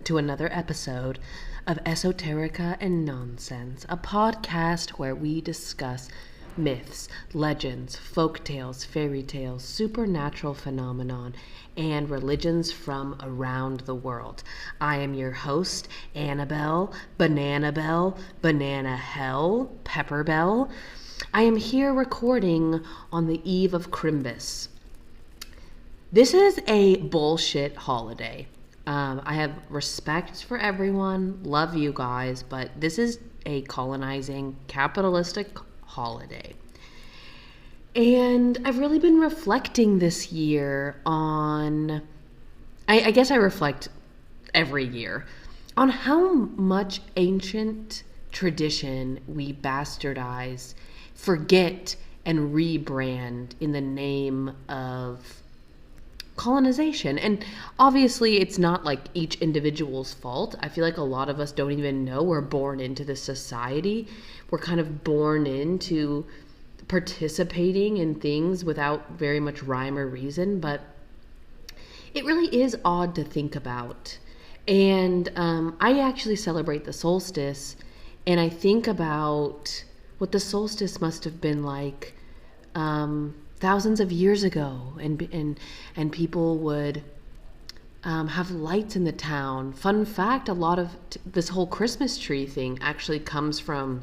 to another episode of Esoterica and Nonsense, a podcast where we discuss myths, legends, folk tales, fairy tales, supernatural phenomenon, and religions from around the world. I am your host, Annabelle, Banana Bell, Banana Hell, Pepper Bell. I am here recording on the eve of Crimbus. This is a bullshit holiday. I have respect for everyone, love you guys, but this is a colonizing, capitalistic holiday. And I've really been reflecting this year on, I guess I reflect every year, on how much ancient tradition we bastardize, forget, and rebrand in the name of colonization. And obviously it's not like each individual's fault. I feel like a lot of us don't even know we're born into this society. We're kind of born into participating in things without very much rhyme or reason, but it really is odd to think about. And I actually celebrate the solstice, and I think about what the solstice must have been like thousands of years ago, and people would have lights in the town. Fun fact, a lot of this whole Christmas tree thing actually comes from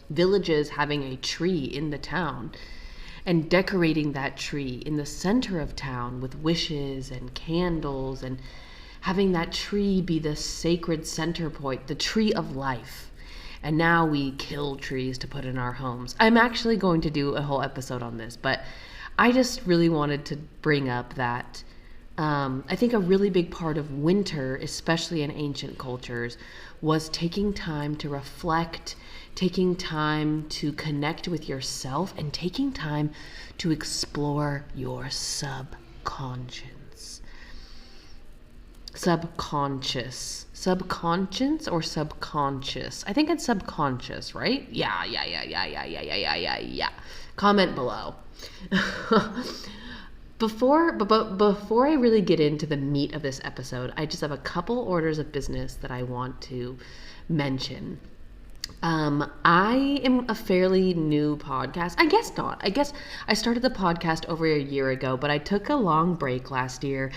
villages having a tree in the town and decorating that tree in the center of town with wishes and candles, and having that tree be the sacred center point, the tree of life. And now we kill trees to put in our homes. I'm actually going to do a whole episode on this, but I just really wanted to bring up that I think a really big part of winter, especially in ancient cultures, was taking time to reflect, taking time to connect with yourself, and taking time to explore your subconscious. Subconscious or subconscious? I think it's subconscious, right? Yeah. Comment below. Before I really get into the meat of this episode, I just have a couple orders of business that I want to mention. I am a fairly new podcast. I guess not. I guess I started the podcast over a year ago, but I took a long break last year.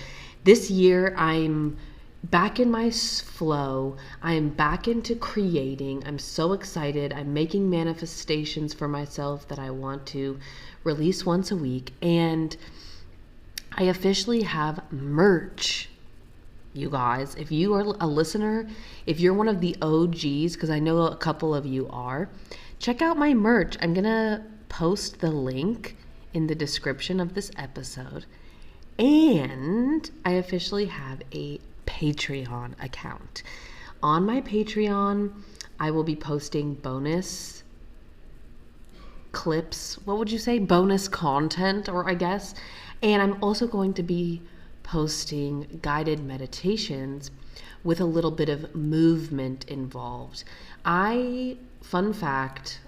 This year, I'm back in my flow. I am back into creating. I'm so excited. I'm making manifestations for myself that I want to release once a week. And I officially have merch. You guys, if you are a listener, if you're one of the OGs, because I know a couple of you are, check out my merch. I'm going to post the link in the description of this episode. And I officially have a Patreon account. On my Patreon, I will be posting bonus clips. What would you say? Bonus content, or I guess. And I'm also going to be posting guided meditations with a little bit of movement involved. Fun fact,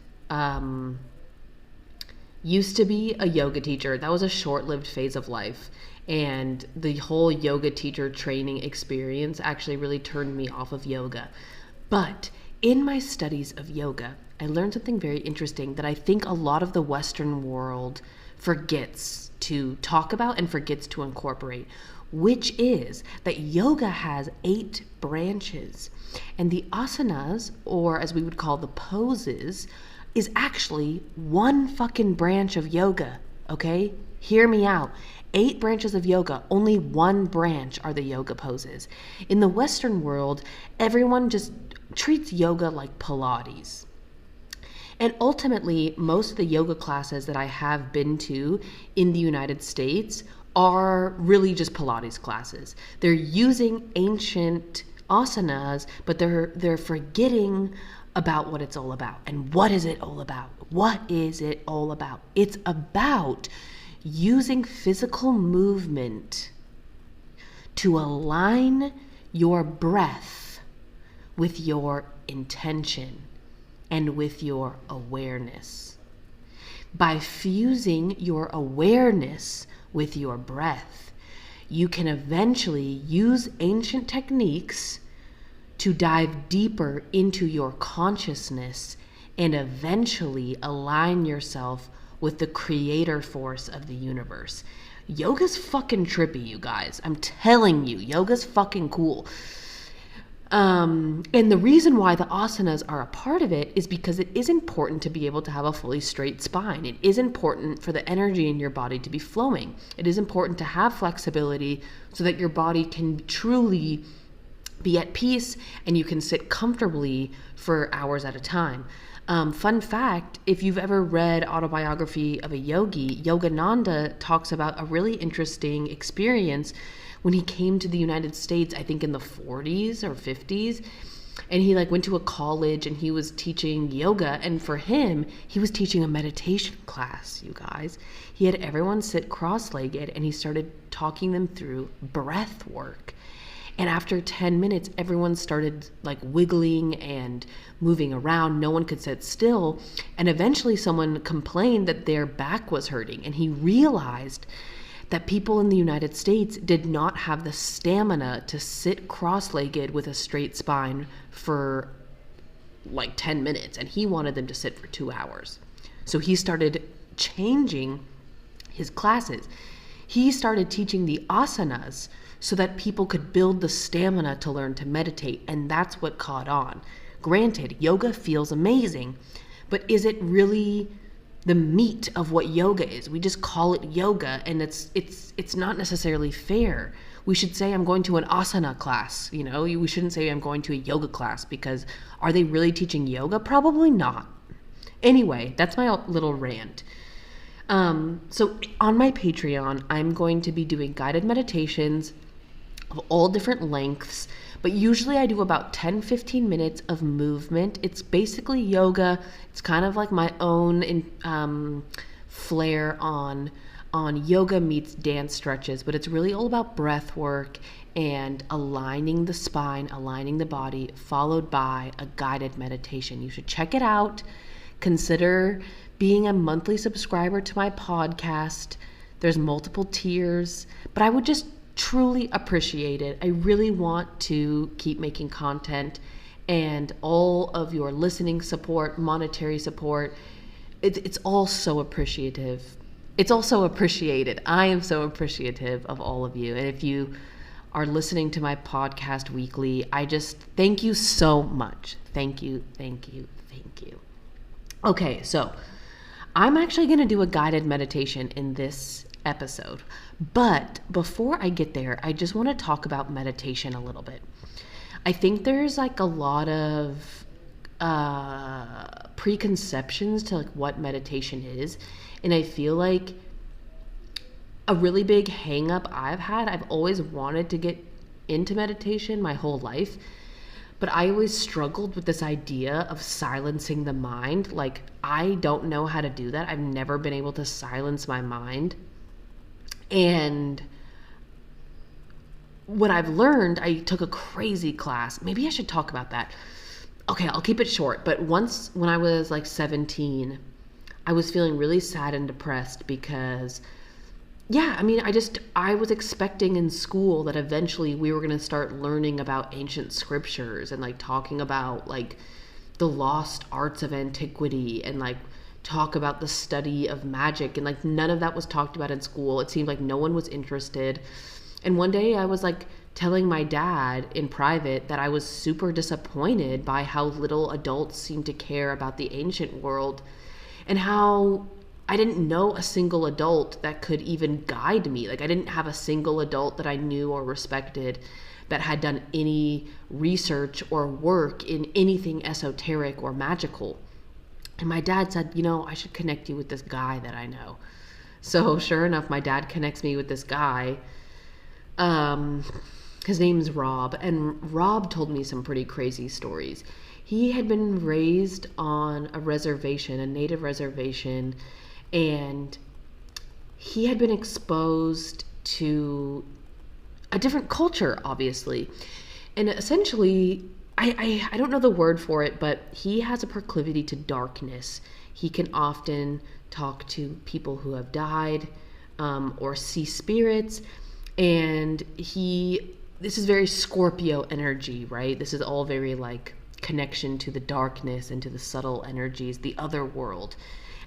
used to be a yoga teacher. That was a short-lived phase of life. And the whole yoga teacher training experience actually really turned me off of yoga. But in my studies of yoga, I learned something very interesting that I think a lot of the Western world forgets to talk about and forgets to incorporate, which is that yoga has 8 branches. And the asanas, or as we would call the poses, is actually one fucking branch of yoga, okay? Hear me out. 8 branches of yoga, only one branch are the yoga poses. In the Western world, everyone just treats yoga like Pilates. And ultimately, most of the yoga classes that I have been to in the United States are really just Pilates classes. They're using ancient asanas, but they're forgetting about what it's all about. And what is it all about? What is it all about? It's about using physical movement to align your breath with your intention and with your awareness. By fusing your awareness with your breath, you can eventually use ancient techniques to dive deeper into your consciousness and eventually align yourself with the creator force of the universe. Yoga's fucking trippy, you guys. I'm telling you, yoga's fucking cool. And the reason why the asanas are a part of it is because it is important to be able to have a fully straight spine. It is important for the energy in your body to be flowing. It is important to have flexibility so that your body can truly be at peace and you can sit comfortably for hours at a time. Fun fact, if you've ever read Autobiography of a Yogi, Yogananda talks about a really interesting experience when he came to the United States, I think in the 40s or 50s, and he went to a college and he was teaching yoga, and for him, he was teaching a meditation class, you guys. He had everyone sit cross-legged and he started talking them through breath work. And after 10 minutes, everyone started wiggling and moving around. No one could sit still. And eventually someone complained that their back was hurting. And he realized that people in the United States did not have the stamina to sit cross-legged with a straight spine for 10 minutes. And he wanted them to sit for 2 hours. So he started changing his classes. He started teaching the asanas so that people could build the stamina to learn to meditate, and that's what caught on. Granted, yoga feels amazing, but is it really the meat of what yoga is? We just call it yoga, and it's not necessarily fair. We should say I'm going to an asana class, we shouldn't say I'm going to a yoga class, because are they really teaching yoga? Probably not. Anyway, that's my little rant. So on my Patreon, I'm going to be doing guided meditations of all different lengths, but usually I do about 10-15 minutes of movement. It's basically yoga. It's kind of like my own flair on yoga meets dance stretches, but it's really all about breath work and aligning the spine, aligning the body, followed by a guided meditation. You should check it out. Consider being a monthly subscriber to my podcast. There's multiple tiers, but I would just truly appreciate it. I really want to keep making content, and all of your listening support, monetary support, it's all so appreciative. It's also appreciated. I am so appreciative of all of you. And if you are listening to my podcast weekly, I just thank you so much. Thank you, thank you, thank you. Okay, so I'm actually going to do a guided meditation in this episode. But before I get there, I just want to talk about meditation a little bit. I think there's a lot of preconceptions to what meditation is. And I feel like a really big hang up I've always wanted to get into meditation my whole life. But I always struggled with this idea of silencing the mind. I don't know how to do that. I've never been able to silence my mind. And what I've learned, I took a crazy class. Maybe I should talk about that. Okay, I'll keep it short. But once when I was 17, I was feeling really sad and depressed because, I was expecting in school that eventually we were going to start learning about ancient scriptures and talking about the lost arts of antiquity and talk about the study of magic, and none of that was talked about in school. It seemed like no one was interested. And one day I was telling my dad in private that I was super disappointed by how little adults seemed to care about the ancient world, and how I didn't know a single adult that could even guide me. I didn't have a single adult that I knew or respected that had done any research or work in anything esoteric or magical. And my dad said, I should connect you with this guy that I know. So sure enough, my dad connects me with this guy. His name's Rob. And Rob told me some pretty crazy stories. He had been raised on a reservation, a native reservation, and he had been exposed to a different culture, obviously. And essentially, I don't know the word for it, but he has a proclivity to darkness. He can often talk to people who have died, or see spirits. And he this is very Scorpio energy, right? This is all very like connection to the darkness and to the subtle energies, the other world.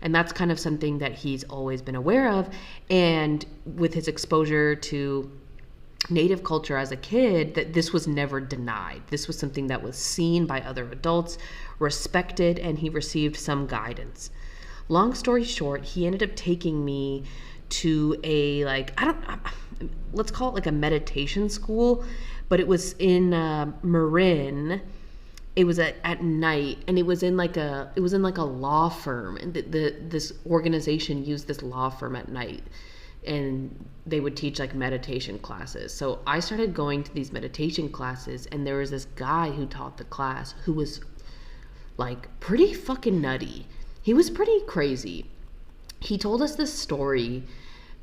And that's kind of something that he's always been aware of. And with his exposure to Native culture as a kid, that this was never denied. This was something that was seen by other adults, respected, and he received some guidance. Long story short, he ended up taking me to a, like, let's call it like a meditation school, but it was in Marin. It was at night, and it was in like a law firm, and this organization used this law firm at night, and they would teach like meditation classes. So I started going to these meditation classes, and there was this guy who taught the class who was like pretty fucking nutty. He was pretty crazy. He told us this story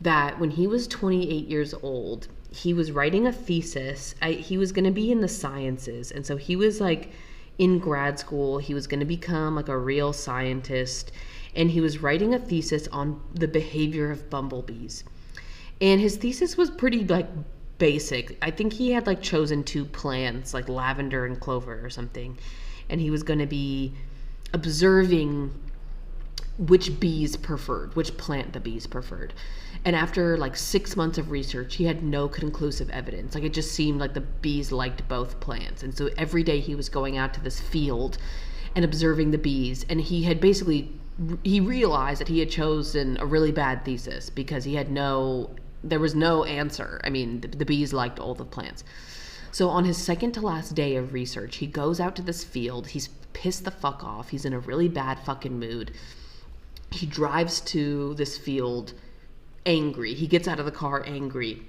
that when he was 28 years old, he was writing a thesis. He was going to be in the sciences, and so he was like in grad school. He was going to become like a real scientist, and he was writing a thesis on the behavior of bumblebees. And his thesis was pretty like basic. I think he had like chosen 2 plants, like lavender and clover or something, and he was going to be observing which bees preferred, which plant the bees preferred. And after like 6 months of research, he had no conclusive evidence. Like, it just seemed like the bees liked both plants. And so every day he was going out to this field and observing the bees, and he realized that he had chosen a really bad thesis because there was no answer. I mean, the bees liked all the plants. So on his second to last day of research, he goes out to this field. He's pissed the fuck off. He's in a really bad fucking mood. He drives to this field angry. He gets out of the car angry.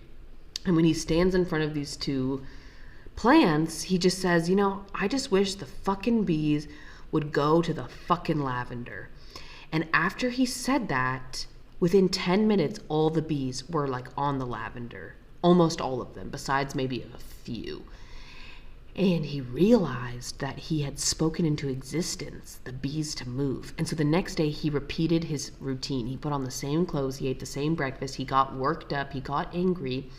And when he stands in front of these 2 plants, he just says, I just wish the fucking bees would go to the fucking lavender. And after he said that, within 10 minutes, all the bees were like on the lavender. Almost all of them, besides maybe a few. And he realized that he had spoken into existence the bees to move. And so the next day he repeated his routine. He put on the same clothes, he ate the same breakfast, he got worked up, he got angry.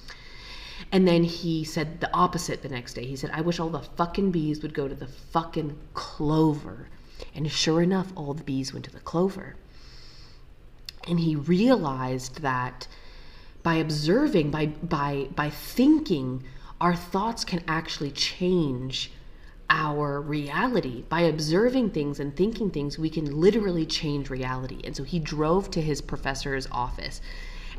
And then he said the opposite the next day. He said, I wish all the fucking bees would go to the fucking clover. And sure enough, all the bees went to the clover. And he realized that by observing, by thinking, our thoughts can actually change our reality. By observing things and thinking things, we can literally change reality. And so he drove to his professor's office,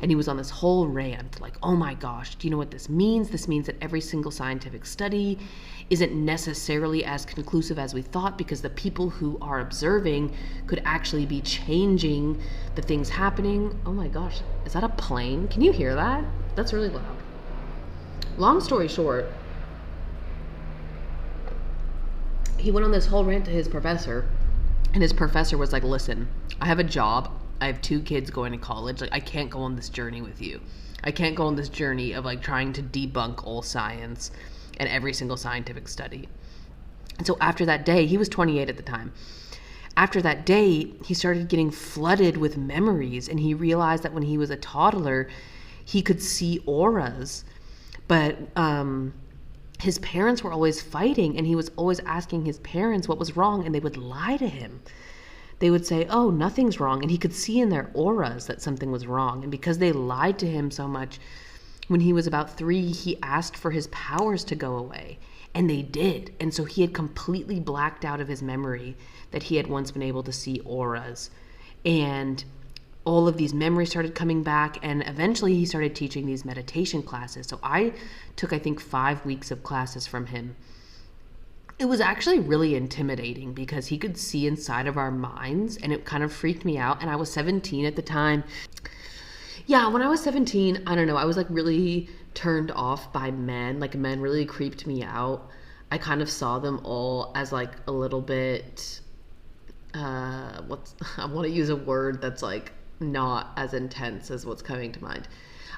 and he was on this whole rant, like, oh my gosh, do you know what this means? This means that every single scientific study isn't necessarily as conclusive as we thought, because the people who are observing could actually be changing the things happening. Oh my gosh, is that a plane? Can you hear that? That's really loud. Long story short, he went on this whole rant to his professor, and his professor was like, listen, I have a job. I have 2 kids going to college. Like, I can't go on this journey with you. I can't go on this journey of like trying to debunk all science and every single scientific study. And so after that day, he was 28 at the time. After that day, he started getting flooded with memories, and he realized that when he was a toddler, he could see auras. But his parents were always fighting, and he was always asking his parents what was wrong, and they would lie to him. They would say, oh, nothing's wrong. And he could see in their auras that something was wrong. And because they lied to him so much, when he was about 3, he asked for his powers to go away. And they did. And so he had completely blacked out of his memory that he had once been able to see auras. And all of these memories started coming back, and eventually he started teaching these meditation classes. So I took, I think, 5 weeks of classes from him. It was actually really intimidating because he could see inside of our minds, and it kind of freaked me out. And I was 17 at the time. Yeah, when I was 17, I don't know, I was like really turned off by men. Like, men really creeped me out. I kind of saw them all as like a little bit, I want to use a word that's like not as intense as what's coming to mind.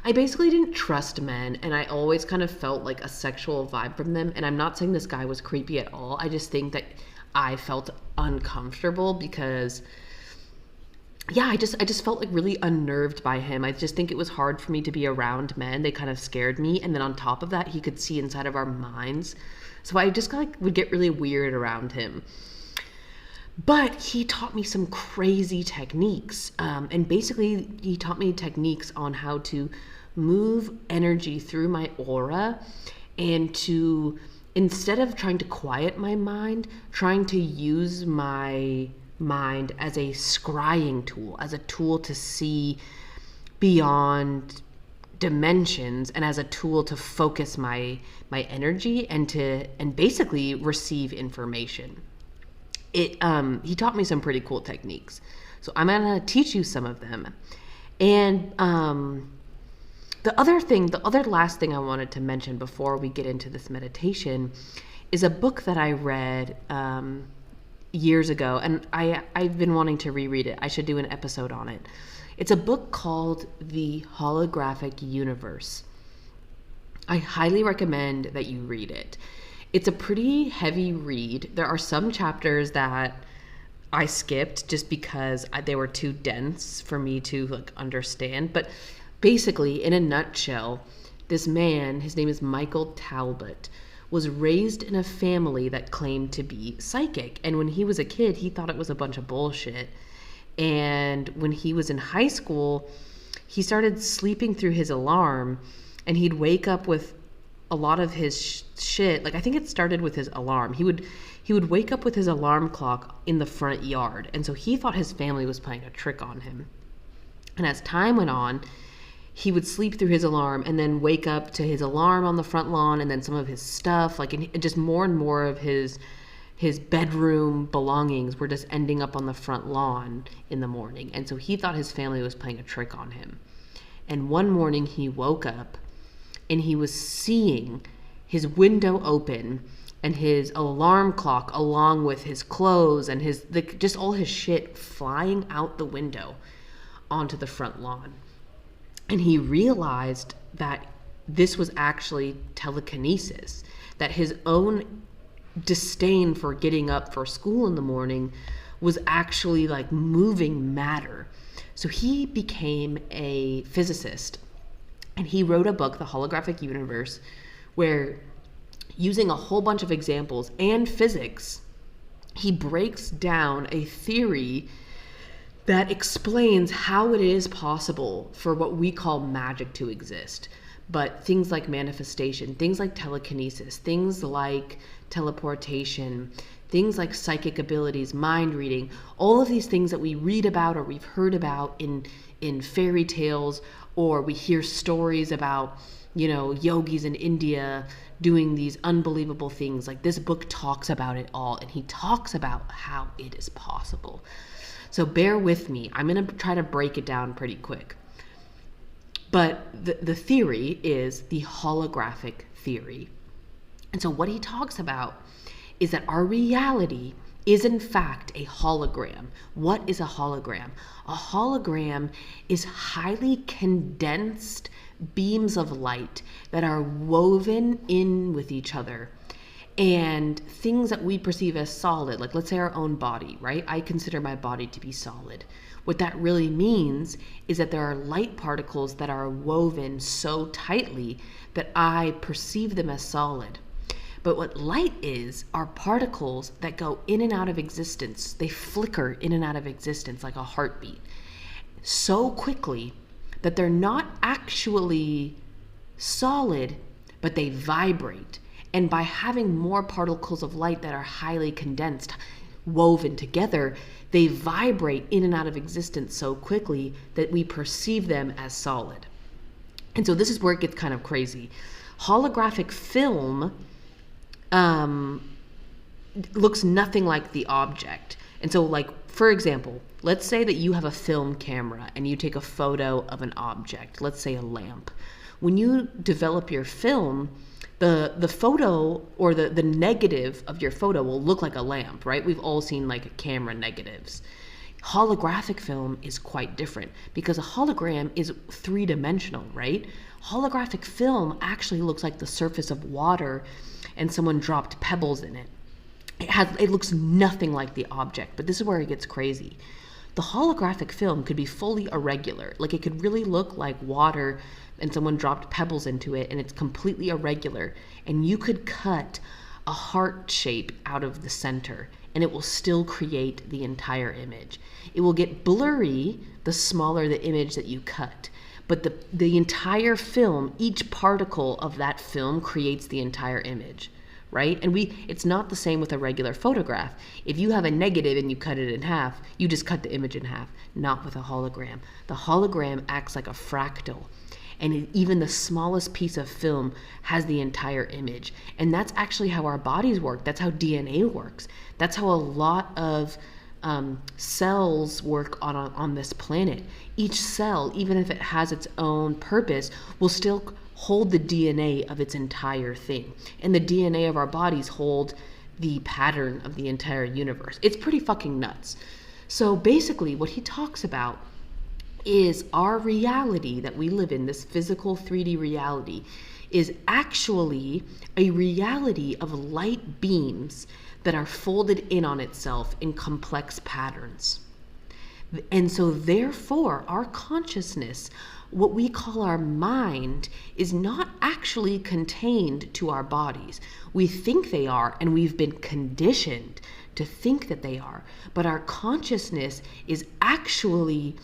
I basically didn't trust men, and I always kind of felt like a sexual vibe from them. And I'm not saying this guy was creepy at all. I just think that I felt uncomfortable because yeah, I just felt like really unnerved by him. I just think it was hard for me to be around men. They kind of scared me. And then on top of that, he could see inside of our minds. So I just like would get really weird around him. But he taught me some crazy techniques. And basically, he taught me techniques on how to move energy through my aura and to, instead of trying to quiet my mind, trying to use my mind as a scrying tool, as a tool to see beyond dimensions, and as a tool to focus my energy and basically receive information. He taught me some pretty cool techniques, so I'm gonna teach you some of them. And the other last thing I wanted to mention before we get into this meditation is a book that I read years ago, and I've been wanting to reread it. I should do an episode on it. It's a book called The Holographic Universe. I highly recommend that you read it. It's a pretty heavy read. There are some chapters that I skipped just because they were too dense for me to like understand. But basically, in a nutshell, this man, his name is Michael Talbot, was raised in a family that claimed to be psychic. And when he was a kid, he thought it was a bunch of bullshit. And when he was in high school, he started sleeping through his alarm, and he'd wake up with a lot of his shit. Like, I think it started with his alarm. He would wake up with his alarm clock in the front yard. And so he thought his family was playing a trick on him. And as time went on, he would sleep through his alarm and then wake up to his alarm on the front lawn, and then some of his stuff, like, and just more and more of his bedroom belongings were just ending up on the front lawn in the morning. And so he thought his family was playing a trick on him. And one morning he woke up and he was seeing his window open and his alarm clock, along with his clothes and just all his shit, flying out the window onto the front lawn. And he realized that this was actually telekinesis, that his own disdain for getting up for school in the morning was actually like moving matter. So he became a physicist, and he wrote a book, The Holographic Universe, where, using a whole bunch of examples and physics, he breaks down a theory that explains how it is possible for what we call magic to exist. But things like manifestation, things like telekinesis, things like teleportation, things like psychic abilities, mind reading, all of these things that we read about or we've heard about in fairy tales, or we hear stories about, yogis in India doing these unbelievable things. Like, this book talks about it all, and he talks about how it is possible. So bear with me. I'm going to try to break it down pretty quick. But the theory is the holographic theory. And so what he talks about is that our reality is in fact a hologram. What is a hologram? A hologram is highly condensed beams of light that are woven in with each other. And things that we perceive as solid, like let's say our own body, right? I consider my body to be solid. What that really means is that there are light particles that are woven so tightly that I perceive them as solid. But what light is are particles that go in and out of existence. They flicker in and out of existence like a heartbeat so quickly that they're not actually solid, but they vibrate. And by having more particles of light that are highly condensed, woven together, they vibrate in and out of existence so quickly that we perceive them as solid. And so this is where it gets kind of crazy. Holographic film looks nothing like the object. And so, like, for example, let's say that you have a film camera and you take a photo of an object, let's say a lamp. When you develop your film, the photo or the negative of your photo will look like a lamp, right? We've all seen like camera negatives. Holographic film is quite different because a hologram is three-dimensional, right? Holographic film actually looks like the surface of water and someone dropped pebbles in it. It looks nothing like the object, but this is where it gets crazy. The holographic film could be fully irregular. Like, it could really look like water and someone dropped pebbles into it, and it's completely irregular. And you could cut a heart shape out of the center, and it will still create the entire image. It will get blurry the smaller the image that you cut. But the entire film, each particle of that film creates the entire image, right? And it's not the same with a regular photograph. If you have a negative and you cut it in half, you just cut the image in half, not with a hologram. The hologram acts like a fractal. And even the smallest piece of film has the entire image. And that's actually how our bodies work. That's how DNA works. That's how a lot of cells work on this planet. Each cell, even if it has its own purpose, will still hold the DNA of its entire thing. And the DNA of our bodies hold the pattern of the entire universe. It's pretty fucking nuts. So basically what he talks about is our reality that we live in, this physical 3D reality, is actually a reality of light beams that are folded in on itself in complex patterns. And so therefore, our consciousness, what we call our mind, is not actually contained to our bodies. We think they are, and we've been conditioned to think that they are. But our consciousness is actually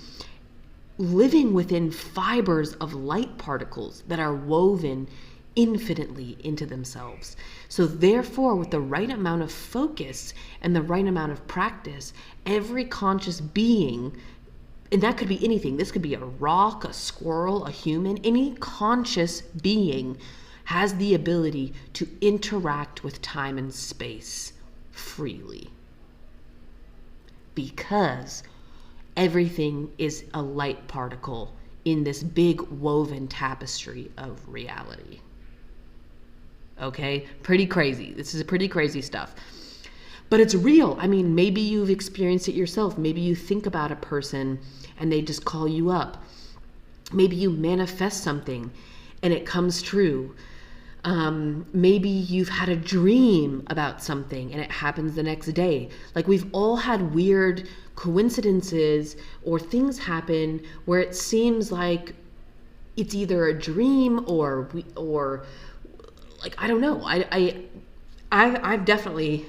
living within fibers of light particles that are woven infinitely into themselves. So therefore, with the right amount of focus and the right amount of practice, every conscious being, and that could be anything, this could be a rock, a squirrel, a human, any conscious being has the ability to interact with time and space freely. Because everything is a light particle in this big woven tapestry of reality. Okay? Pretty crazy. This is pretty crazy stuff. But it's real. I mean, maybe you've experienced it yourself. Maybe you think about a person and they just call you up. Maybe you manifest something and it comes true. Maybe you've had a dream about something and it happens the next day. Like, we've all had weird coincidences or things happen where it seems like it's either a dream or like, I don't know. I've definitely,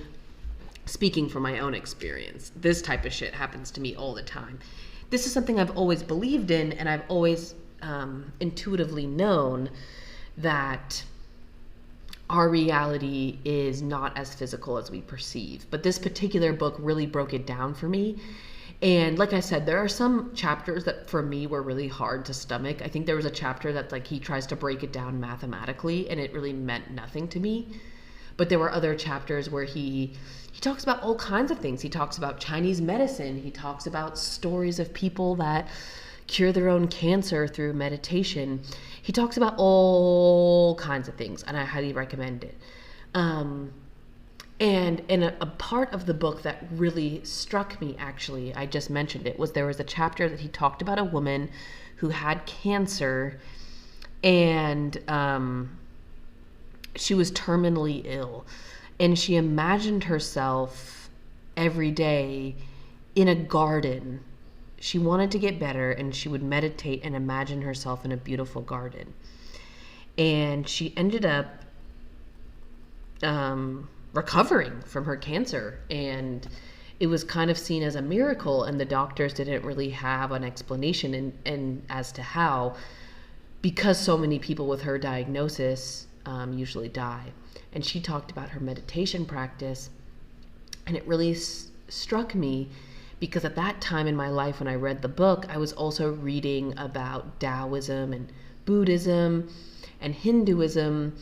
speaking from my own experience, this type of shit happens to me all the time. This is something I've always believed in, and I've always intuitively known that our reality is not as physical as we perceive. But this particular book really broke it down for me. And like I said, there are some chapters that for me were really hard to stomach. I think there was a chapter that, like, he tries to break it down mathematically and it really meant nothing to me. But there were other chapters where he talks about all kinds of things. He talks about Chinese medicine. He talks about stories of people that cure their own cancer through meditation. He talks about all kinds of things, and I highly recommend it. And a part of the book that really struck me, actually, I just mentioned it, was there was a chapter that he talked about a woman who had cancer, and she was terminally ill. And she imagined herself every day in a garden. She wanted to get better, and she would meditate and imagine herself in a beautiful garden. And she ended up recovering from her cancer, and it was kind of seen as a miracle, and the doctors didn't really have an explanation and as to how, because so many people with her diagnosis usually die. And she talked about her meditation practice, and it really struck me, because at that time in my life when I read the book, I was also reading about Taoism and Buddhism and Hinduism,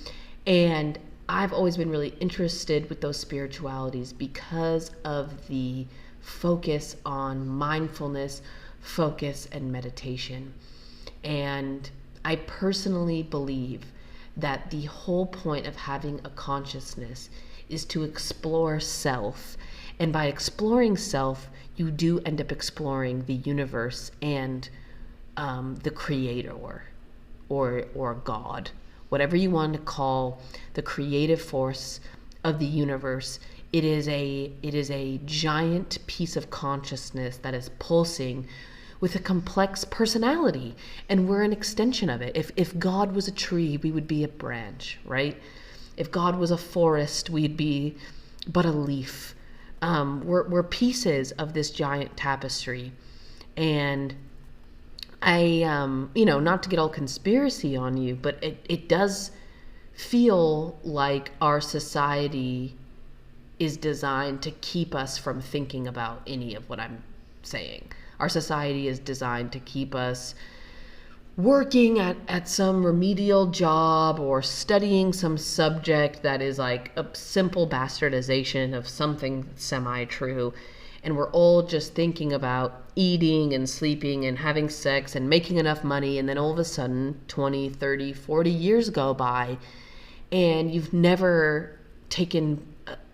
and I've always been really interested with those spiritualities because of the focus on mindfulness, focus, and meditation. And I personally believe that the whole point of having a consciousness is to explore self. And by exploring self, you do end up exploring the universe and the creator or God. Whatever you want to call the creative force of the universe It is a giant piece of consciousness that is pulsing with a complex personality, and we're an extension of it. If God was a tree, we would be a branch, right? If God was a forest, we'd be but a leaf. We're pieces of this giant tapestry. And not to get all conspiracy on you, but it does feel like our society is designed to keep us from thinking about any of what I'm saying. Our society is designed to keep us working at some remedial job or studying some subject that is like a simple bastardization of something semi-true. And we're all just thinking about eating and sleeping and having sex and making enough money. And then all of a sudden, 20, 30, 40 years go by, and you've never taken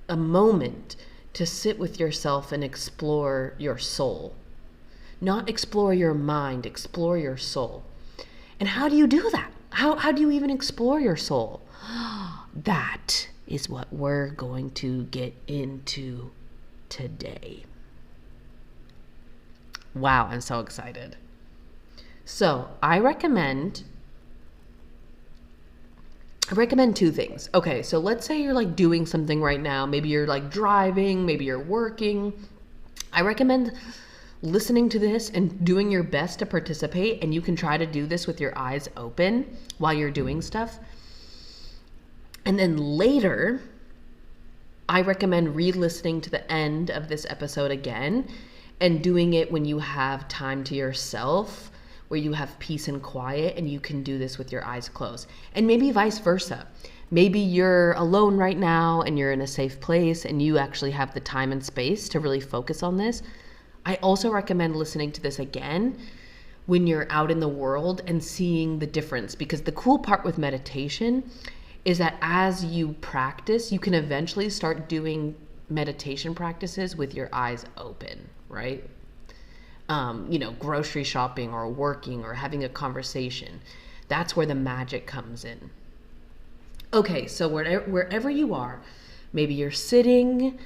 a moment to sit with yourself and explore your soul. Not explore your mind, explore your soul. And how do you do that? How do you even explore your soul? That is what we're going to get into today. Wow, I'm so excited. So I recommend two things. Okay, so let's say you're like doing something right now. Maybe you're like driving, maybe you're working. I recommend listening to this and doing your best to participate, and you can try to do this with your eyes open while you're doing stuff. And then later, I recommend re-listening to the end of this episode again and doing it when you have time to yourself, where you have peace and quiet, and you can do this with your eyes closed. And maybe vice versa. Maybe you're alone right now and you're in a safe place and you actually have the time and space to really focus on this. I also recommend listening to this again when you're out in the world and seeing the difference, because the cool part with meditation is that as you practice, you can eventually start doing meditation practices with your eyes open, right? Grocery shopping or working or having a conversation. That's where the magic comes in. Okay, so wherever you are, maybe you're sitting,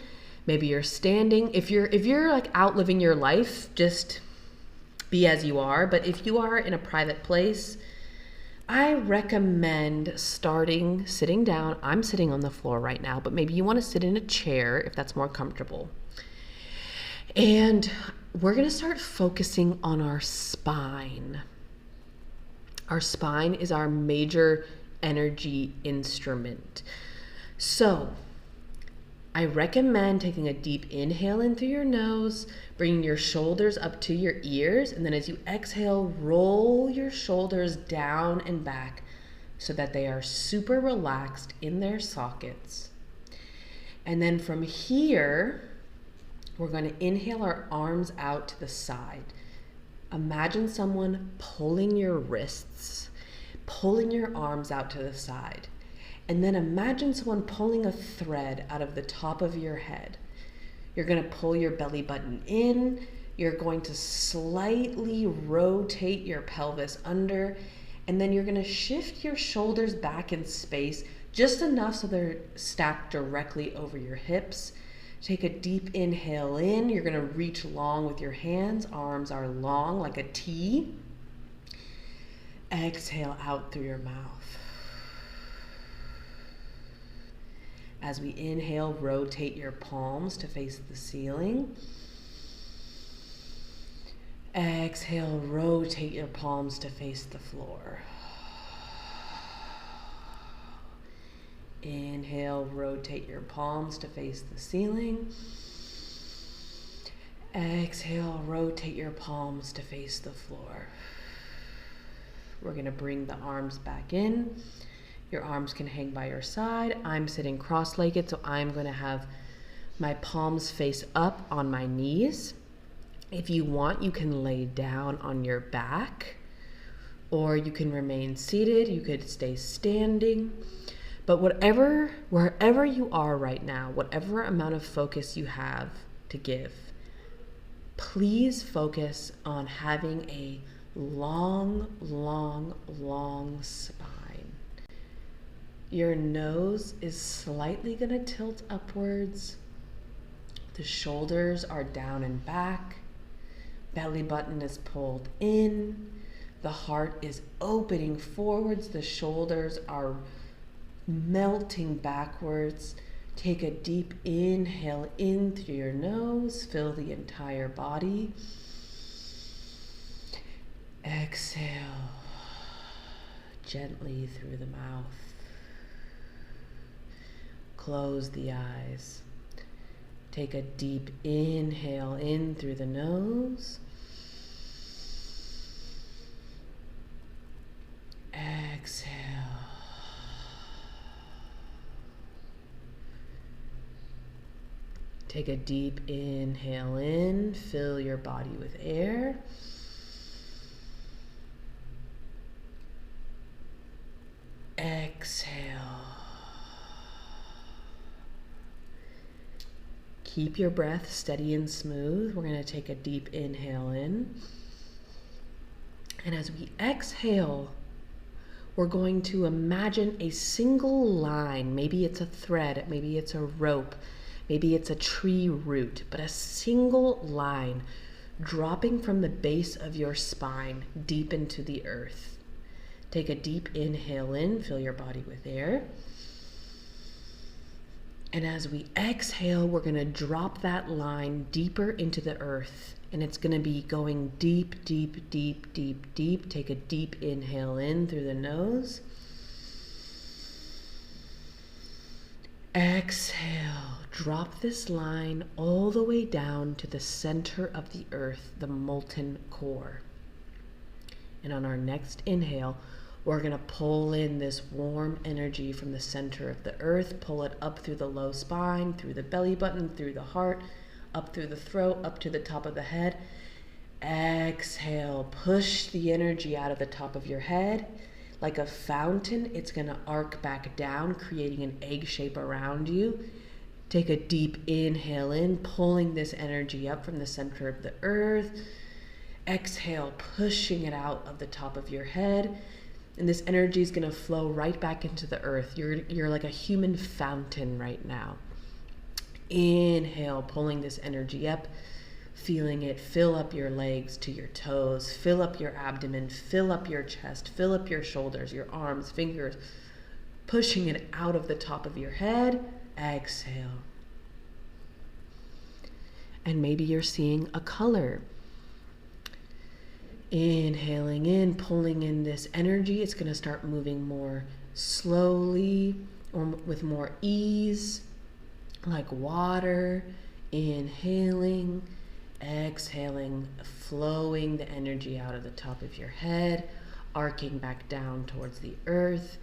maybe you're standing. If you're like out living your life, just be as you are. But if you are in a private place, I recommend sitting down. I'm sitting on the floor right now, but maybe you want to sit in a chair if that's more comfortable. And we're going to start focusing on our spine. Our spine is our major energy instrument. So I recommend taking a deep inhale in through your nose, bringing your shoulders up to your ears, and then as you exhale, roll your shoulders down and back so that they are super relaxed in their sockets. And then from here, we're going to inhale our arms out to the side. Imagine someone pulling your wrists, pulling your arms out to the side. And then imagine someone pulling a thread out of the top of your head. You're going to pull your belly button in. You're going to slightly rotate your pelvis under. And then you're going to shift your shoulders back in space just enough so they're stacked directly over your hips. Take a deep inhale in. You're going to reach long with your hands. Arms are long like a T. Exhale out through your mouth. As we inhale, rotate your palms to face the ceiling. Exhale, rotate your palms to face the floor. Inhale, rotate your palms to face the ceiling. Exhale, rotate your palms to face the floor. We're going to bring the arms back in. Your arms can hang by your side. I'm sitting cross-legged, so I'm going to have my palms face up on my knees. If you want, you can lay down on your back, or you can remain seated. You could stay standing. But wherever you are right now, whatever amount of focus you have to give, please focus on having a long, long, long spine. Your nose is slightly going to tilt upwards. The shoulders are down and back. Belly button is pulled in. The heart is opening forwards. The shoulders are melting backwards. Take a deep inhale in through your nose. Fill the entire body. Exhale gently through the mouth. Close the eyes. Take a deep inhale in through the nose. Exhale. Take a deep inhale in. Fill your body with air. Exhale. Keep your breath steady and smooth. We're going to take a deep inhale in. And as we exhale, we're going to imagine a single line. Maybe it's a thread, maybe it's a rope, maybe it's a tree root, but a single line dropping from the base of your spine deep into the earth. Take a deep inhale in, fill your body with air. And as we exhale, we're going to drop that line deeper into the earth. And it's going to be going deep, deep, deep, deep, deep. Take a deep inhale in through the nose. Exhale. Drop this line all the way down to the center of the earth, the molten core. And on our next inhale, we're going to pull in this warm energy from the center of the earth, pull it up through the low spine, through the belly button, through the heart, up through the throat, up to the top of the head. Exhale, push the energy out of the top of your head. Like a fountain, it's going to arc back down, creating an egg shape around you. Take a deep inhale in, pulling this energy up from the center of the earth. Exhale, pushing it out of the top of your head. And this energy is going to flow right back into the earth. You're like a human fountain right now. Inhale, pulling this energy up, feeling it fill up your legs to your toes, fill up your abdomen, fill up your chest, fill up your shoulders, your arms, fingers, pushing it out of the top of your head. Exhale. And maybe you're seeing a color. Inhaling in, pulling in this energy. It's going to start moving more slowly or with more ease, like water. Inhaling, exhaling, flowing the energy out of the top of your head, arcing back down towards the earth.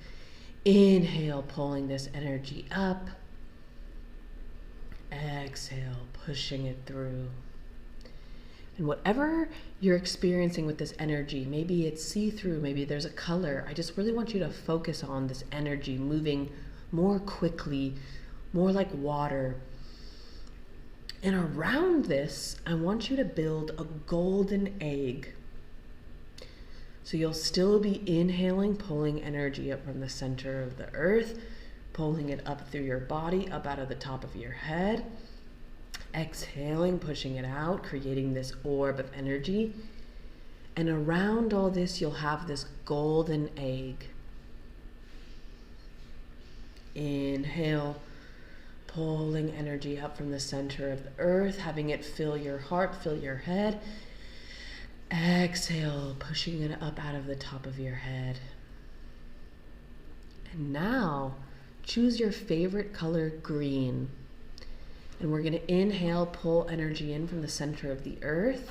Inhale, pulling this energy up. Exhale, pushing it through. And whatever you're experiencing with this energy, maybe it's see-through, maybe there's a color. I just really want you to focus on this energy moving more quickly, more like water. And around this, I want you to build a golden egg. So you'll still be inhaling, pulling energy up from the center of the earth, pulling it up through your body, up out of the top of your head. Exhaling, pushing it out, creating this orb of energy. And around all this, you'll have this golden egg. Inhale, pulling energy up from the center of the earth, having it fill your heart, fill your head. Exhale, pushing it up out of the top of your head. And now, choose your favorite color, green. And we're going to inhale, pull energy in from the center of the earth.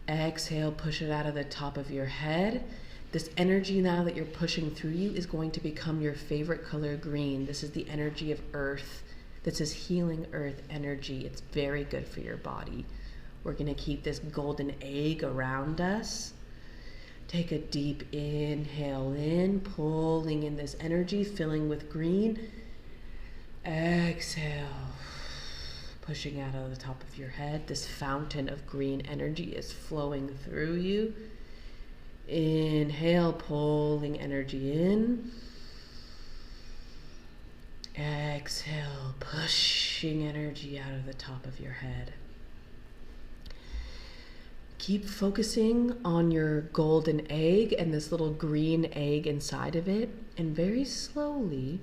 Exhale, push it out of the top of your head. This energy now that you're pushing through you is going to become your favorite color, green. This is the energy of earth. This is healing earth energy. It's very good for your body. We're going to keep this golden egg around us. Take a deep inhale in, pulling in this energy, filling with green. Exhale, pushing out of the top of your head. This fountain of green energy is flowing through you. Inhale, pulling energy in. Exhale, push. pushing energy out of the top of your head. Keep focusing on your golden egg and this little green egg inside of it. And very slowly,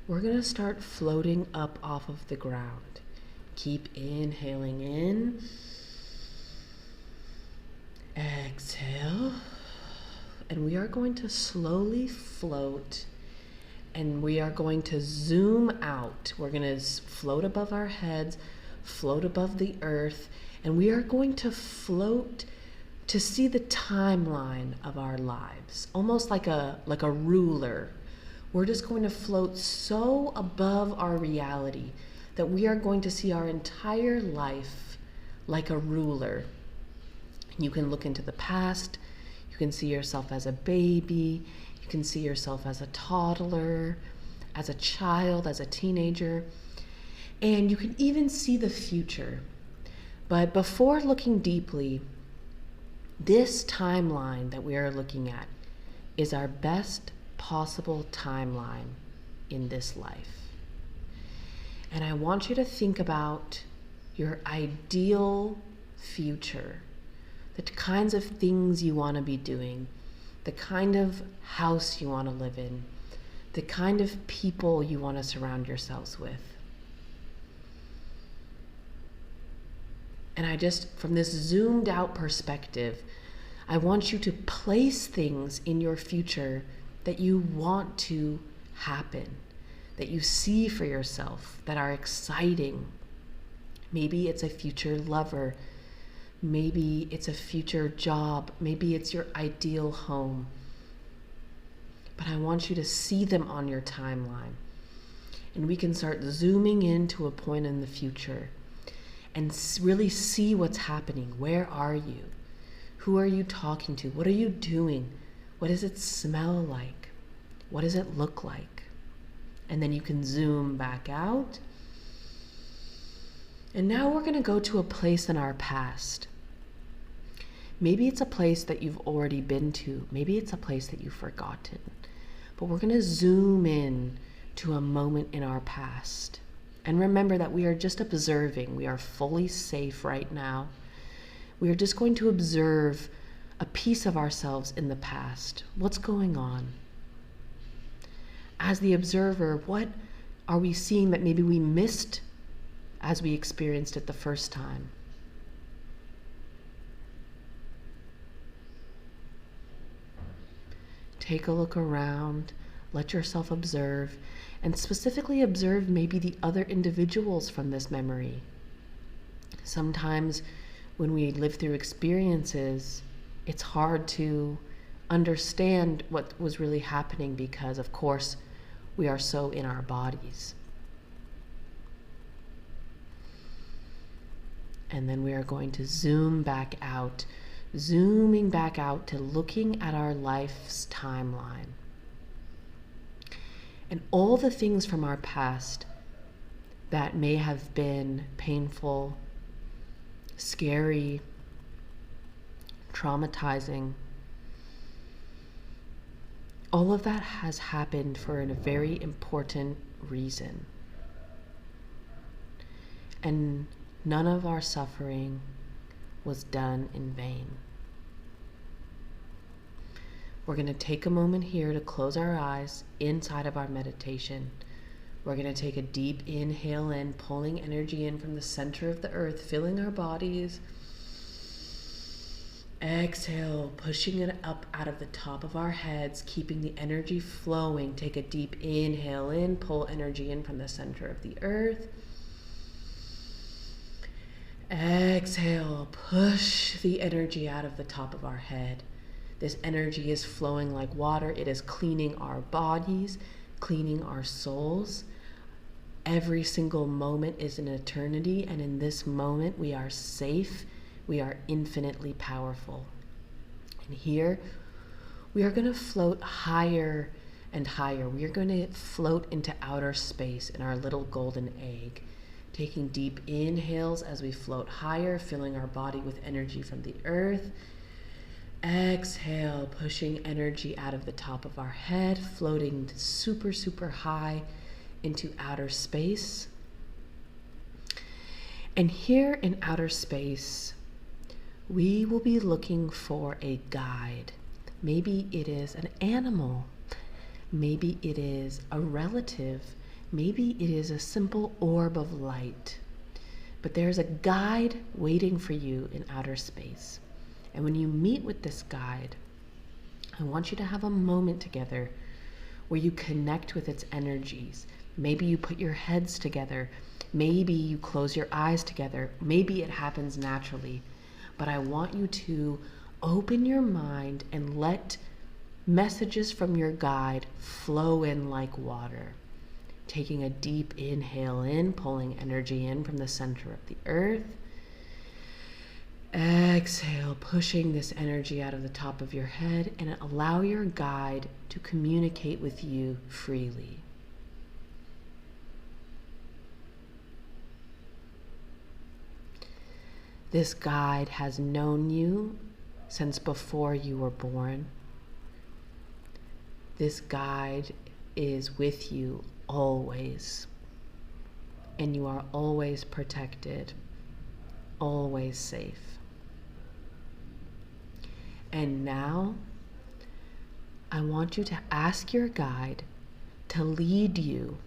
we're going to start floating up off of the ground. Keep inhaling in. Exhale. And we are going to slowly float. And we are going to zoom out. We're going to float above our heads, float above the earth. And we are going to float to see the timeline of our lives, almost like a ruler. We're just going to float so above our reality that we are going to see our entire life like a ruler. You can look into the past. You can see yourself as a baby. You can see yourself as a toddler, as a child, as a teenager. And you can even see the future. But before looking deeply, this timeline that we are looking at is our best possible timeline in this life. And I want you to think about your ideal future, the kinds of things you want to be doing, the kind of house you want to live in, the kind of people you want to surround yourselves with. And from this zoomed out perspective, I want you to place things in your future that you want to happen, that you see for yourself, that are exciting. Maybe it's a future lover. Maybe it's a future job. Maybe it's your ideal home. But I want you to see them on your timeline. And we can start zooming into a point in the future and really see what's happening. Where are you? Who are you talking to? What are you doing? What does it smell like? What does it look like? And then you can zoom back out. And now we're going to go to a place in our past. Maybe it's a place that you've already been to. Maybe it's a place that you've forgotten. But we're going to zoom in to a moment in our past. And remember that we are just observing. We are fully safe right now. We are just going to observe a piece of ourselves in the past. What's going on? As the observer, what are we seeing that maybe we missed as we experienced it the first time? Take a look around, let yourself observe, and specifically observe maybe the other individuals from this memory. Sometimes when we live through experiences, it's hard to understand what was really happening because, of course, we are so in our bodies. And then we are going to zooming back out to looking at our life's timeline. And all the things from our past that may have been painful, scary, traumatizing, all of that has happened for a very important reason. And none of our suffering was done in vain. We're going to take a moment here to close our eyes inside of our meditation. We're going to take a deep inhale in, pulling energy in from the center of the earth, filling our bodies. Exhale, pushing it up out of the top of our heads, keeping the energy flowing. Take a deep inhale in, pull energy in from the center of the earth. Exhale, push the energy out of the top of our head. This energy is flowing like water. It is cleaning our bodies, cleaning our souls. Every single moment is an eternity, and in this moment we are safe. We are infinitely powerful. And here we are going to float higher and higher. We are going to float into outer space in our little golden egg. Taking deep inhales as we float higher, filling our body with energy from the earth. Exhale, pushing energy out of the top of our head, floating super, super high into outer space. And here in outer space, we will be looking for a guide. Maybe it is an animal. Maybe it is a relative. Maybe it is a simple orb of light. But there's a guide waiting for you in outer space. And when you meet with this guide, I want you to have a moment together where you connect with its energies. Maybe you put your heads together. Maybe you close your eyes together. Maybe it happens naturally. But I want you to open your mind and let messages from your guide flow in like water. Taking a deep inhale in, pulling energy in from the center of the earth. Exhale, pushing this energy out of the top of your head, and allow your guide to communicate with you freely. This guide has known you since before you were born. This guide is with you always, and you are always protected, always safe. And now, I want you to ask your guide to lead you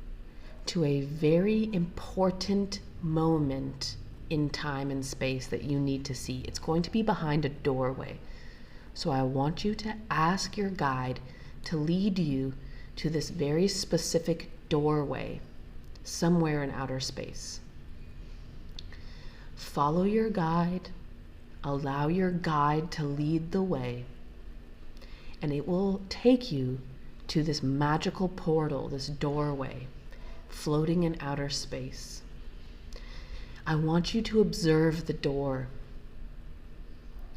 to a very important moment in time and space that you need to see. It's going to be behind a doorway. So I want you to ask your guide to lead you to this very specific doorway somewhere in outer space. Follow your guide, allow your guide to lead the way, and it will take you to this magical portal, this doorway, floating in outer space. I want you to observe the door.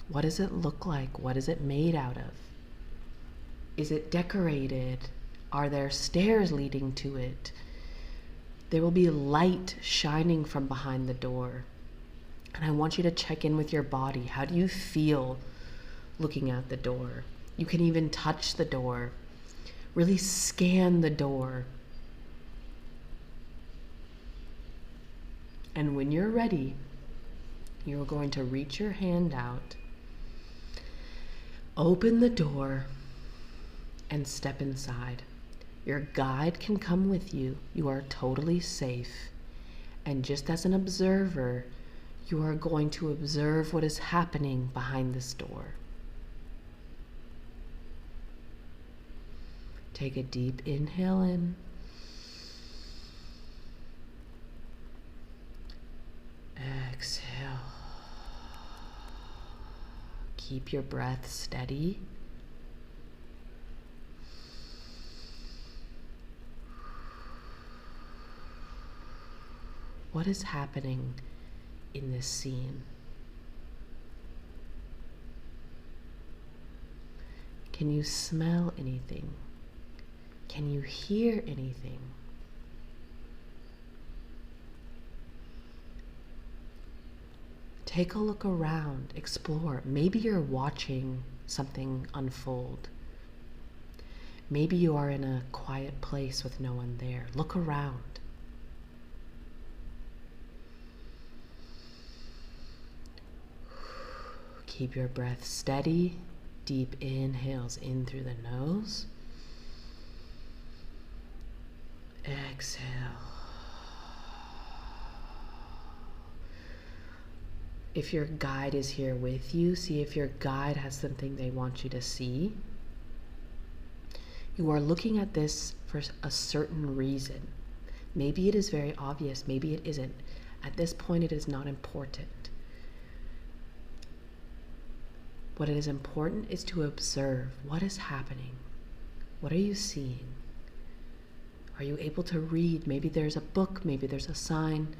What does it look like? What is it made out of? Is it decorated? Are there stairs leading to it? There will be light shining from behind the door. And I want you to check in with your body. How do you feel looking at the door? You can even touch the door. Really scan the door. And when you're ready, you're going to reach your hand out, open the door, and step inside. Your guide can come with you. You are totally safe. And just as an observer, you are going to observe what is happening behind this door. Take a deep inhale in. Exhale. Keep your breath steady. What is happening in this scene? Can you smell anything? Can you hear anything? Take a look around, explore. Maybe you're watching something unfold. Maybe you are in a quiet place with no one there. Look around. Keep your breath steady. Deep inhales in through the nose. Exhale. If your guide is here with you, see if your guide has something they want you to see. You are looking at this for a certain reason. Maybe it is very obvious, maybe it isn't. At this point, it is not important. What is important is to observe what is happening. What are you seeing? Are you able to read? Maybe there's a book, maybe there's a sign,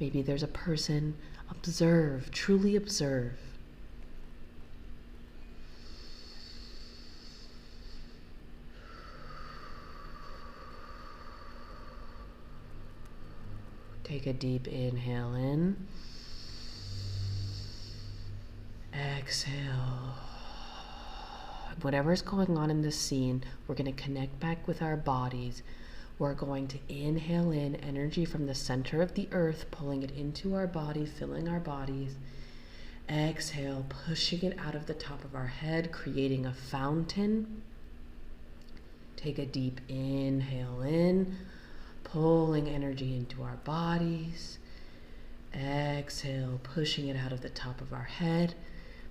maybe there's a person. Observe, truly observe. Take a deep inhale in. Exhale. Whatever's going on in this scene, we're going to connect back with our bodies. We're going to inhale in energy from the center of the earth, pulling it into our body, filling our bodies. Exhale, pushing it out of the top of our head, creating a fountain. Take a deep inhale in, pulling energy into our bodies. Exhale, pushing it out of the top of our head.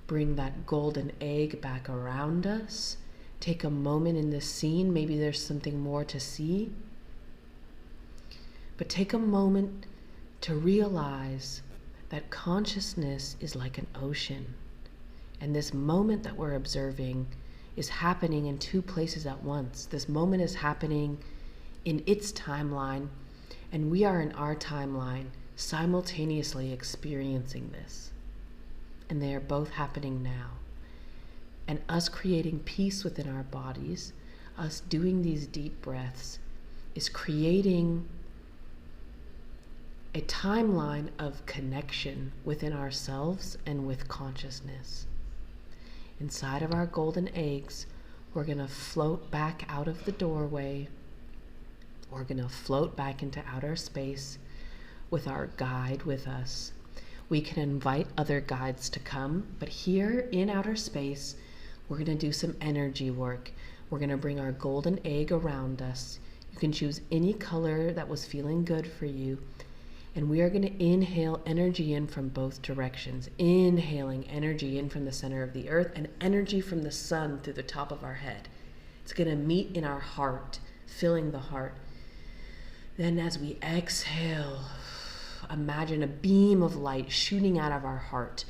Bring that golden egg back around us. Take a moment in this scene. Maybe there's something more to see. But take a moment to realize that consciousness is like an ocean. And this moment that we're observing is happening in two places at once. This moment is happening in its timeline, and we are in our timeline simultaneously experiencing this. And they are both happening now. And us creating peace within our bodies, us doing these deep breaths, is creating a timeline of connection within ourselves and with consciousness. Inside of our golden eggs, we're going to float back out of the doorway. We're going to float back into outer space with our guide with us. We can invite other guides to come, but here in outer space, we're going to do some energy work. We're going to bring our golden egg around us. You can choose any color that was feeling good for you. And we are going to inhale energy in from both directions. Inhaling energy in from the center of the earth and energy from the sun through the top of our head. It's going to meet in our heart, filling the heart. Then as we exhale, imagine a beam of light shooting out of our heart,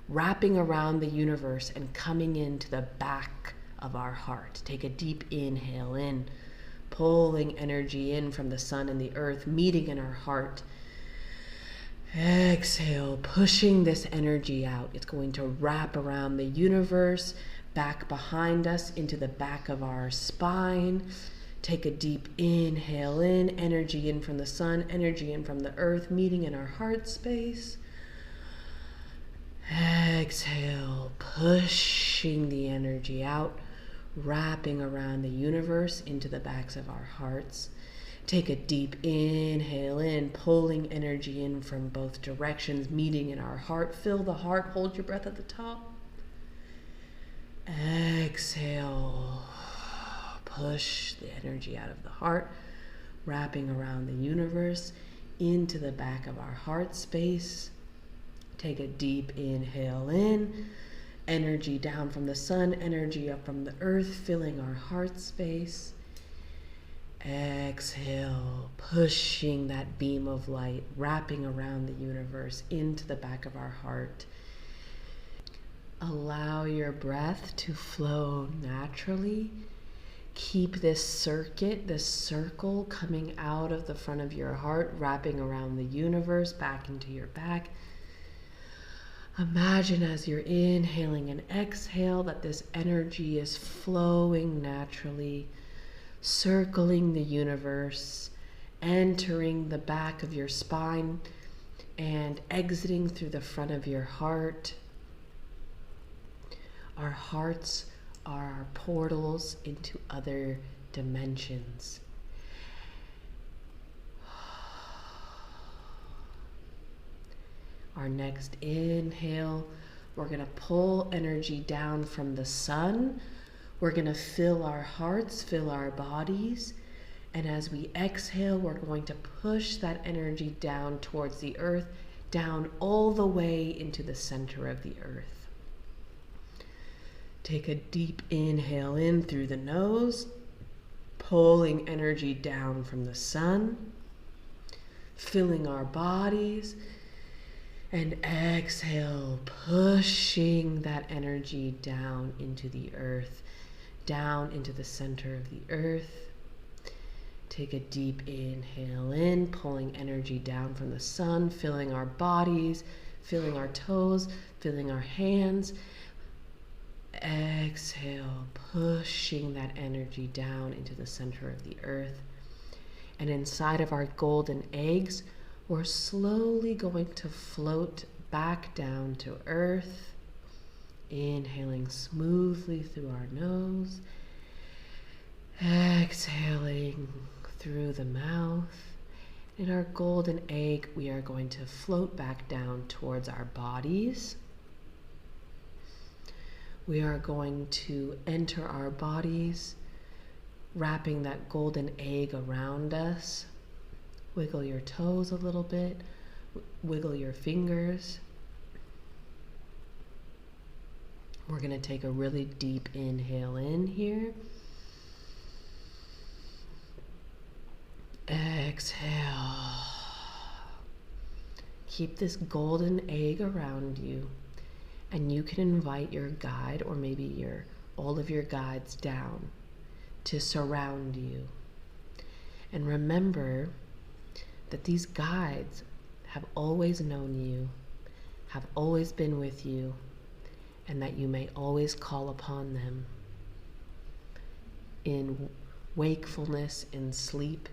wrapping around the universe and coming into the back of our heart. Take a deep inhale in, pulling energy in from the sun and the earth, meeting in our heart. Exhale, pushing this energy out. It's going to wrap around the universe, back behind us into the back of our spine. Take a deep inhale in, energy in from the sun, energy in from the earth, meeting in our heart space. Exhale, pushing the energy out, wrapping around the universe into the backs of our hearts. Take a deep inhale in, pulling energy in from both directions, meeting in our heart. Fill the heart, hold your breath at the top. Exhale, push the energy out of the heart, wrapping around the universe into the back of our heart space. Take a deep inhale in, energy down from the sun, energy up from the earth, filling our heart space. Exhale, pushing that beam of light, wrapping around the universe into the back of our heart. Allow your breath to flow naturally. Keep this circuit, this circle coming out of the front of your heart, wrapping around the universe, back into your back. Imagine as you're inhaling and exhale that this energy is flowing naturally, circling the universe, entering the back of your spine, and exiting through the front of your heart. Our hearts are our portals into other dimensions. Our next inhale, we're going to pull energy down from the sun. We're going to fill our hearts, fill our bodies. And as we exhale, we're going to push that energy down towards the earth, down all the way into the center of the earth. Take a deep inhale in through the nose, pulling energy down from the sun, filling our bodies. And exhale, pushing that energy down into the earth, down into the center of the earth. Take a deep inhale in, pulling energy down from the sun, filling our bodies, filling our toes, filling our hands. Exhale, pushing that energy down into the center of the earth. And inside of our golden eggs, we're slowly going to float back down to earth, inhaling smoothly through our nose, exhaling through the mouth. In our golden egg, we are going to float back down towards our bodies. We are going to enter our bodies, wrapping that golden egg around us. Wiggle your toes a little bit, wiggle your fingers. We're going to take a really deep inhale in here. Exhale. Keep this golden egg around you, and you can invite your guide, or maybe all of your guides down to surround you. And remember that these guides have always known you, have always been with you, and that you may always call upon them in wakefulness, in sleep,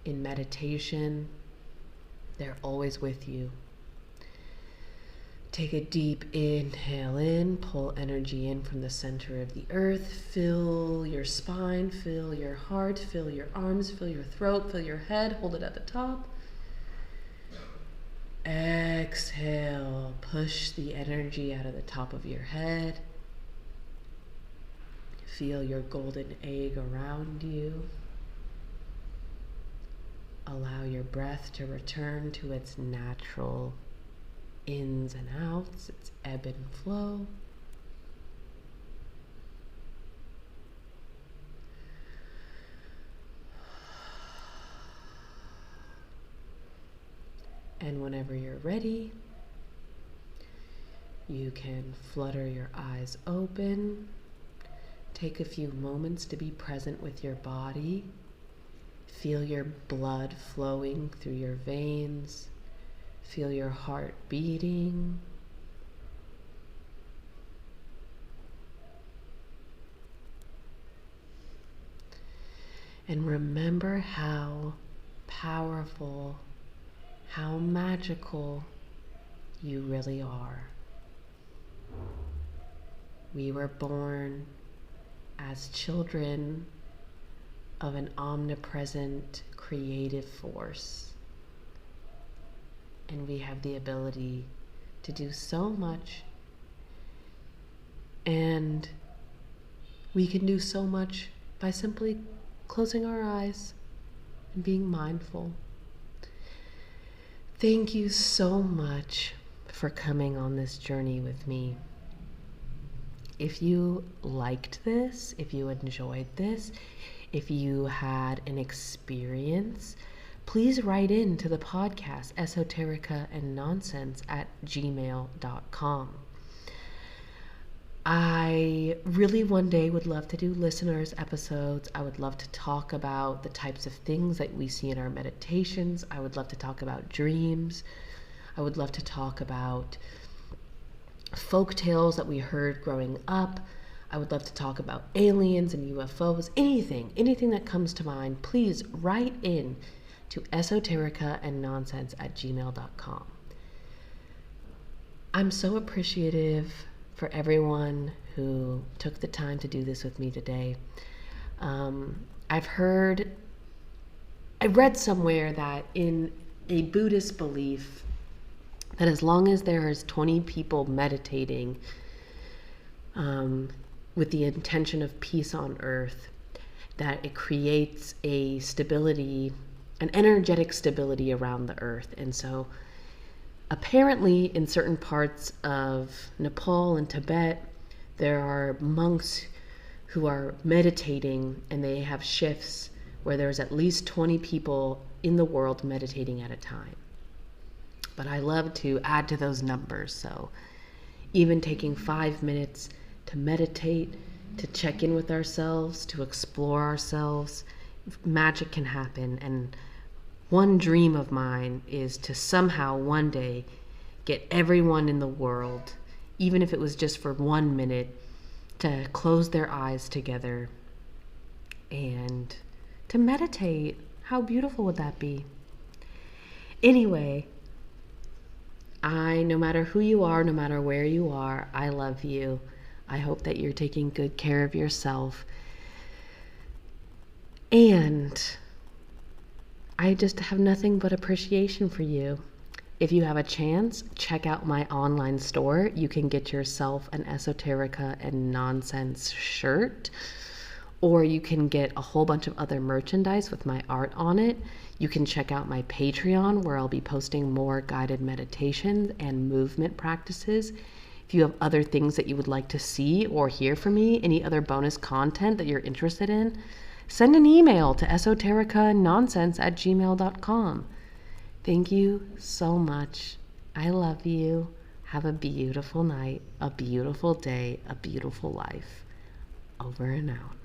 in meditation. They're always with you. Take a deep inhale in, pull energy in from the center of the earth, fill your spine, fill your heart, fill your arms, fill your throat, fill your head, hold it at the top. Exhale, push the energy out of the top of your head. Feel your golden egg around you. Allow your breath to return to its natural ins and outs, its ebb and flow. And whenever you're ready, you can flutter your eyes open. Take a few moments to be present with your body. Feel your blood flowing through your veins. Feel your heart beating. And remember how powerful, how magical you really are. We were born as children of an omnipresent creative force. And we have the ability to do so much. And we can do so much by simply closing our eyes and being mindful. Thank you so much for coming on this journey with me. If you liked this, if you enjoyed this, if you had an experience, please write in to the podcast, esotericaandnonsense @gmail.com. I really one day would love to do listeners episodes. I would love to talk about the types of things that we see in our meditations. I would love to talk about dreams. I would love to talk about folk tales that we heard growing up. I would love to talk about aliens and UFOs, anything that comes to mind. Please write in to esotericaandnonsense @gmail.com. I'm so appreciative for everyone who took the time to do this with me today. I read somewhere that in a Buddhist belief that as long as there is 20 people meditating with the intention of peace on earth, that it creates a stability, an energetic stability around the earth. And so apparently in certain parts of Nepal and Tibet, there are monks who are meditating, and they have shifts where there's at least 20 people in the world meditating at a time. But I love to add to those numbers. So even taking 5 minutes to meditate, to check in with ourselves, to explore ourselves, magic can happen. And one dream of mine is to somehow one day get everyone in the world, even if it was just for 1 minute, to close their eyes together and to meditate. How beautiful would that be? Anyway, no matter who you are, no matter where you are, I love you. I hope that you're taking good care of yourself. And I just have nothing but appreciation for you. If you have a chance, check out my online store. You can get yourself an Esoterica and Nonsense shirt, or you can get a whole bunch of other merchandise with my art on it. You can check out my Patreon, where I'll be posting more guided meditations and movement practices. If you have other things that you would like to see or hear from me, any other bonus content that you're interested in, send an email to esotericaandnonsense@gmail.com. Thank you so much. I love you. Have a beautiful night, a beautiful day, a beautiful life. Over and out.